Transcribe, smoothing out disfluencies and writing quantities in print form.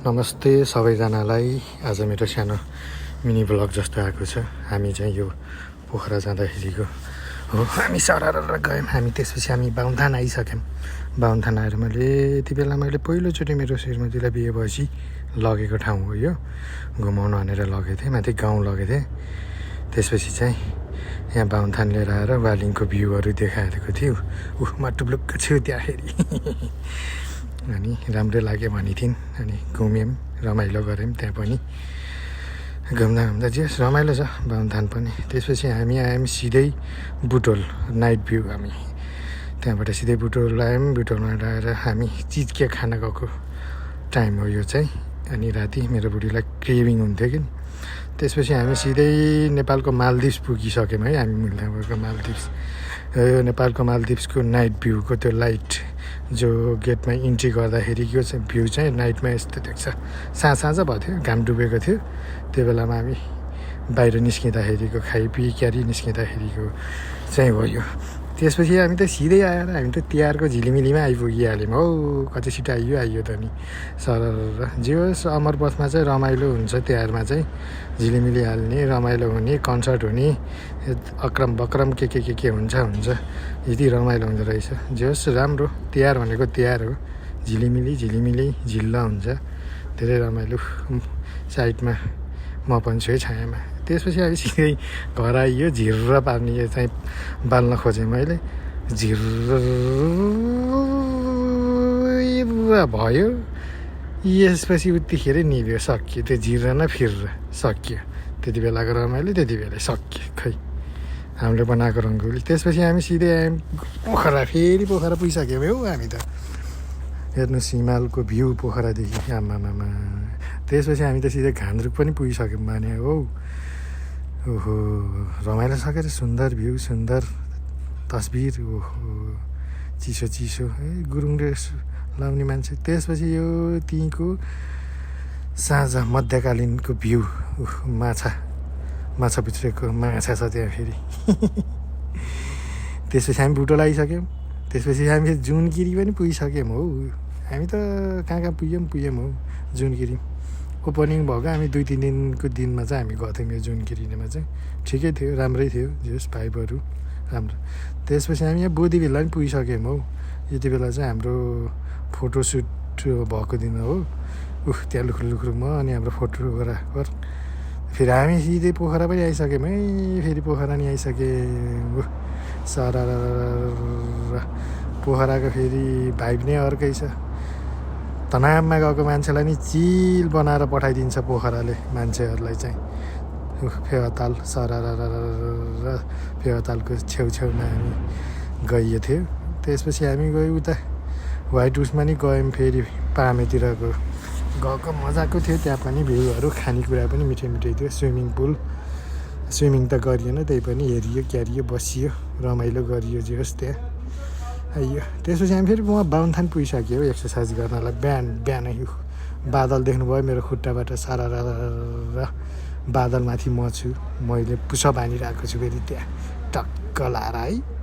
नमस्ते सबैजनालाई। आज मेरो सानो मिनी ब्लग जस्तो आएको छ। हामी चाहिँ यो पोखरा जाँदाखेरिको हो। हामी सरर गयौँ। हामी त्यसपछि हामी बाहुनथान आइसक्यौँ। बाहुनथान आएर यति बेला मैले पहिलोचोटि मेरो श्रीमतीलाई बिहे भएपछि लगेको ठाउँ हो यो। घुमाउनु भनेर लगेको थिएँ, माथि गाउँ लगेको थिएँ। त्यसपछि चाहिँ यहाँ बाहुनथान लिएर आएर वालिङको भ्यूहरू देखाएको थियो। म टुप्लुक्क छु त्यहाँखेरि। अनि राम्रै लाग्यो भने थिइन्। अनि घुम्यौँ, रमाइलो गऱ्यौँ। त्यहाँ पनि घुम्दा घुम्दा जे रमाइलो छ बाहुनथान पनि। त्यसपछि हामी आयौँ सिधै बुटोल नाइट भ्यू। हामी त्यहाँबाट सिधै बुटोल आयौँ। बुटोलमा आएर हामी चिज के खान गएको टाइम हो यो चाहिँ। अनि राति मेरो बुढीलाई क्रेभिङ हुन्थ्यो कि। त्यसपछि हामी सिधै नेपालको मालदिप्स पुगिसक्यौँ है। हामी मिल्दाको मालदिप्स, यो नेपालको मालदिप्सको नाइट भ्यूको त्यो लाइट जो गेटमा इन्ट्री गर्दाखेरिको चाहिँ भ्यू चाहिँ नाइटमा यस्तो देख्छ। साँझ भएको थियो, घाम डुबेको थियो। त्यो बेलामा हामी बाहिर निस्किँदाखेरिको खाइपिई क्यारी निस्किँदाखेरिको चाहिँ हो यो। त्यसपछि हामी त सिधै आएर हामी त तिहारको झिलिमिलीमा आइपुगिहाल्यौँ। हौ कति छिटो आइयो त नि सरर। जे होस् अमर बसमा चाहिँ रमाइलो हुन्छ। तिहारमा चाहिँ झिलिमिली हाल्ने, रमाइलो हुने, कन्सर्ट हुने, अक्रम बक्रम के हुन्छ यति रमाइलो हुँदो रहेछ। जे होस् राम्रो, तिहार भनेको तिहार हो। झिलिमिली झिल्ल हुन्छ, धेरै रमाइलो। साइडमा म पनि छु है छायामा। त्यसपछि हामी सिधै घर आइयो। झिर्र पार्ने यो चाहिँ बाल्न खोजेँ मैले। झिर्र भयो। यसपछि उतिखेर निभ्यो, सकियो। त्यो झिर्र न फिर्र सकियो। त्यति बेलाको रमाइलो त्यति बेला सकियो। खै हामीले बनाएको रङ्गोली। त्यसपछि हामी सिधै आयौँ पोखरा। फेरि पोखरा पुगिसक्यौँ हौ हामी त। हेर्नुहोस् हिमालको भ्यू पोखरादेखि आमामामा। त्यसपछि हामी त सिधै घान्द्रुक पनि पुगिसक्यौँ भने हो। ओहो रमाइलो सकेर सुन्दर भ्यू, सुन्दर तस्बिर। ओहो चिसो गुरुङ ड्रेस लाउने मान्छे। त्यसपछि यो त्यहीँको साँझ मध्यकालीनको भ्यू। माछा भित्रेको माछा छ त्यहाँ फेरि। त्यसपछि हामी बुटोल आइसक्यौँ। त्यसपछि हामी जुनगिरी पनि पुगिसक्यौँ हौ। हामी त कहाँ पुग्यौँ हौ। जुनगिरी ओपनिङ भएको हामी 2-3 दिनको दिनमा चाहिँ हामी गएको थियौँ यो जुनगिरीमा चाहिँ। ठिकै थियो, राम्रै थियो, जस भाइबहरू राम्रो। त्यसपछि हामी यहाँ बोदी भिल्ला पनि पुगिसक्यौँ हौ। यति बेला चाहिँ हाम्रो फोटोसुट भएको दिन हो। त्यहाँ लुख्रुलुख्रु म अनि हाम्रो फोटोग्राफर। फेरि हामी सिधै पोखरा पनि आइसक्यौँ है। फेरि पोखरा नि आइसक्यौँ। सारा पोखराको फेरि भाइब नै अर्कै छ। तनावमा गएको मान्छेलाई नि चिल बनाएर पठाइदिन्छ पोखराले मान्छेहरूलाई चाहिँ। फेवाताल फेवातालको छेउछेउमा हामी गइयो थियो। त्यसपछि हामी गयौँ उता व्हाइट हाउसमा नि गयौँ। फेरि पामेतिरको गएको मजाको थियो। त्यहाँ पनि भ्यूहरू, खानेकुरा पनि मिठै थियो। स्विमिङ पुल, स्विमिङ त गरिएन, त्यही पनि हेरियो क्यारियो, बसियो, रमाइलो गरियो। जे होस् त्यहाँ आइयो। त्यसपछि हामी फेरि बाहुनथान पुगिसक्यो एक्सर्साइज गर्नलाई। बिहानै बादल देख्नुभयो मेरो खुट्टाबाट। सारा बादलमाथि म छु। मैले पुसअप हानिरहेको छु फेरि त्यहाँ टक्क लाएर है।